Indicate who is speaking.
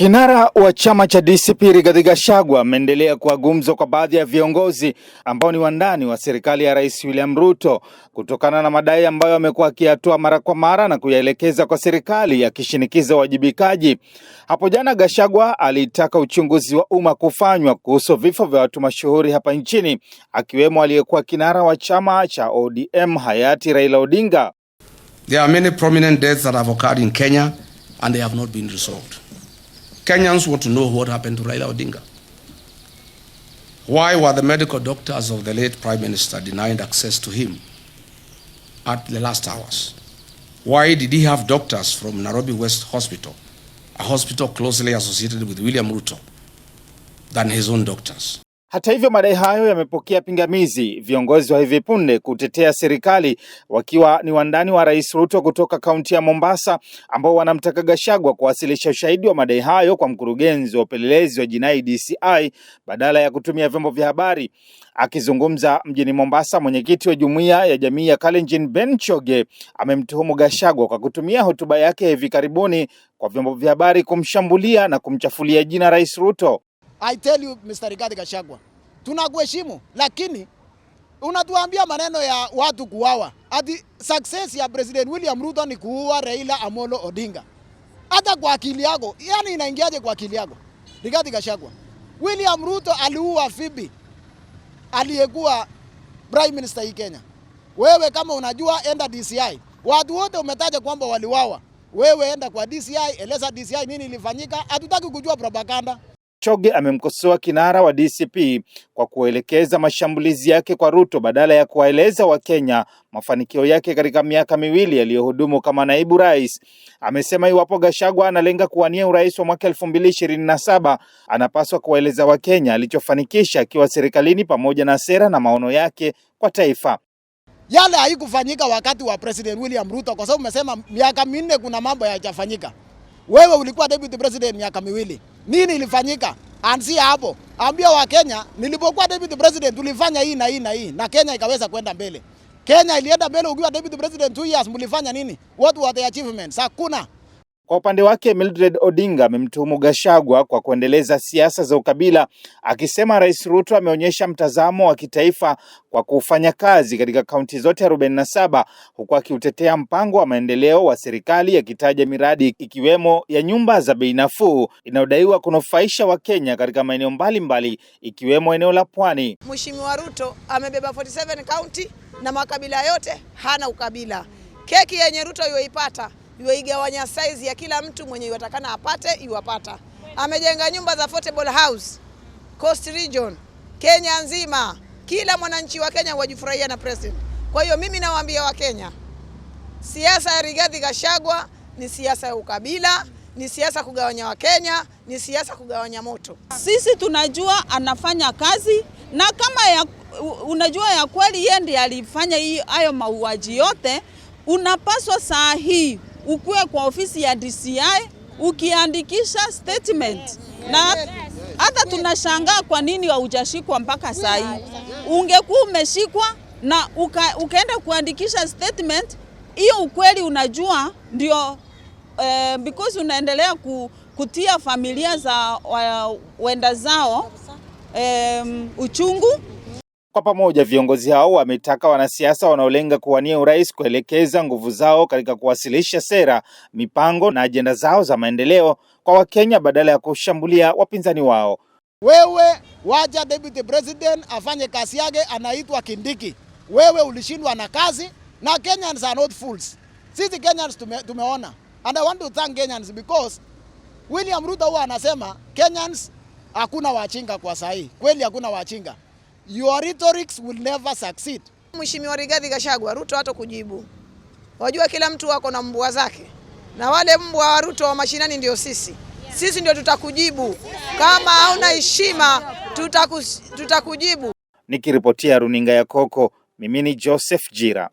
Speaker 1: Kinara wa chama cha DCP Rigathi Gachagua ameendelea kuwa gumzo kwa baadhi ya viongozi ambao ni wandani wa serikali ya Rais William Ruto kutokana na madai ambayo amekuwa akiyatoa mara kwa mara na kuyaelekeza kwa serikali akishinikiza uwajibikaji. Hapo jana Gachagua alitaka uchunguzi wa umma kufanywa kuhusu vifo vya watu mashuhuri hapa nchini, akiwemo aliyekuwa kinara wa chama cha ODM hayati Raila Odinga.
Speaker 2: There are many prominent deaths that have occurred in Kenya and they have not been resolved. Kenyans want to know what happened to Raila Odinga. Why were the medical doctors of the late Prime Minister denied access to him at the last hours? Why did he have doctors from Nairobi West Hospital, a hospital closely associated with William Ruto, than his own doctors?
Speaker 1: Hata hivyo madai hayo yamepokea pingamizi, viongozi wa hivi punde kutetea serikali wakiwa ni wandani wa Rais Ruto kutoka kaunti ya Mombasa, ambao wanamtaka Gachagua kuwasilisha ushahidi wa madai hayo kwa mkurugenzi wa upelelezi wa jinai DCI badala ya kutumia vyombo vya habari. Akizungumza mjini Mombasa, mwenyekiti wa jumuiya ya jamii ya Kalenjin Ben Choge amemtuhumu Gachagua kwa kutumia hotuba yake hivi karibuni kwa vyombo vya habari kumshambulia na kumchafulia jina Rais Ruto.
Speaker 3: I tell you Mr. Rigathi Gachagua, tunakuheshimu, lakini unatuambia maneno ya watu kuuawa. Ati success ya President William Ruto ni kuua Raila Amolo Odinga. Hata kwa akili yako, yani inaingiaje kwa akili yako? Rigathi Gachagua, William Ruto aliua Phoebe, aliyekuwa Prime Minister hii Kenya. Wewe kama unajua, enda DCI. Watu wote umetaja kwamba waliuawa. Wewe enda kwa DCI, eleza DCI nini ilifanyika. Hatutaki kujua propaganda.
Speaker 1: Choge amemkosoa kinara wa DCP kwa kuelekeza mashambulizi yake kwa Ruto badala ya kuwaeleza Wakenya mafanikio yake katika miaka miwili aliyohudumu kama naibu rais. Amesema iwapo Gachagua analenga kuwania urais wa mwaka 2027, anapaswa kuwaeleza Wakenya alichofanikisha akiwa serikalini pamoja na sera na maono yake kwa taifa.
Speaker 3: Yale haikufanyika wakati wa President William Ruto, kwa sababu umesema miaka minne kuna mambo hayajafanyika. Wewe ulikuwa deputy president miaka miwili. Nini ilifanyika? Anzia hapo. Ambia wa Kenya, nilipokuwa deputy president tulifanya hii na hii na hii, na Kenya ikaweza kwenda mbele. Kenya ilienda mbele ukiwa deputy president 2 years, mlifanya nini? What were the achievements? Hakuna.
Speaker 1: Kwa upande wake Mildred Odinga amemtuhumu Gachagua kwa kuendeleza siasa za ukabila, akisema Rais Ruto ameonyesha mtazamo wa kitaifa kwa kufanya kazi katika kaunti zote 47, huku akiutetea mpango wa maendeleo wa serikali, akitaja miradi ikiwemo ya nyumba za bei nafuu inayodaiwa kunufaisha Wakenya katika maeneo mbalimbali ikiwemo eneo la Pwani.
Speaker 4: Mheshimiwa Ruto amebeba 47 county na makabila yote, hana ukabila. Keki yenye Ruto yoipata igawanya size ya kila mtu mwenye yatakana apate iwapata. Amejenga nyumba za affordable house Coast Region, Kenya nzima. Kila mwananchi wa Kenya wajifurahia na president. Kwa hiyo mimi nawaambia wa Kenya, siasa ya Rigathi Gachagua ni siasa ya ukabila, ni siasa kugawanya wa Kenya, ni siasa kugawanya moto.
Speaker 5: Sisi tunajua anafanya kazi, na kama unajua ya kweli yeye ndiye alifanya hayo mauaji yote, unapaswa saa hii ukue kwa ofisi ya DCI ukiandikisha statement. Na hata tunashangaa kwa nini hujashikwa mpaka saa hii. Ungekuwa umeshikwa na ukaenda kuandikisha statement, hiyo ukweli unajua ndio because unaendelea kutia familia za wenda zao uchungu.
Speaker 1: Kwa pamoja viongozi hao wametaka wanasiasa wanaolenga kuwania urais kuelekeza nguvu zao katika kuwasilisha sera, mipango na ajenda zao za maendeleo kwa Wakenya badala ya kushambulia wapinzani wao.
Speaker 3: Wewe waja deputy president afanye kazi yake, anaitwa Kindiki. Wewe ulishindwa na kazi, na Kenyans are not fools. Sisi Kenyans tumeona. And I want to thank Kenyans because William Ruto huwa anasema Kenyans hakuna wachinga kwa sahi. Kweli hakuna wachinga. Your rhetorics will never succeed.
Speaker 4: Mheshimiwa Rigathi Gachagua, Ruto hata kujibu. Wajua kila mtu wako na mbwa zake. Na wale mbwa wa Ruto wa mashinani ndio sisi. Sisi ndio tutakujibu. Kama hauna heshima tutakujibu.
Speaker 1: Nikiripotia runinga ya Coco, mimi ni Joseph Jira.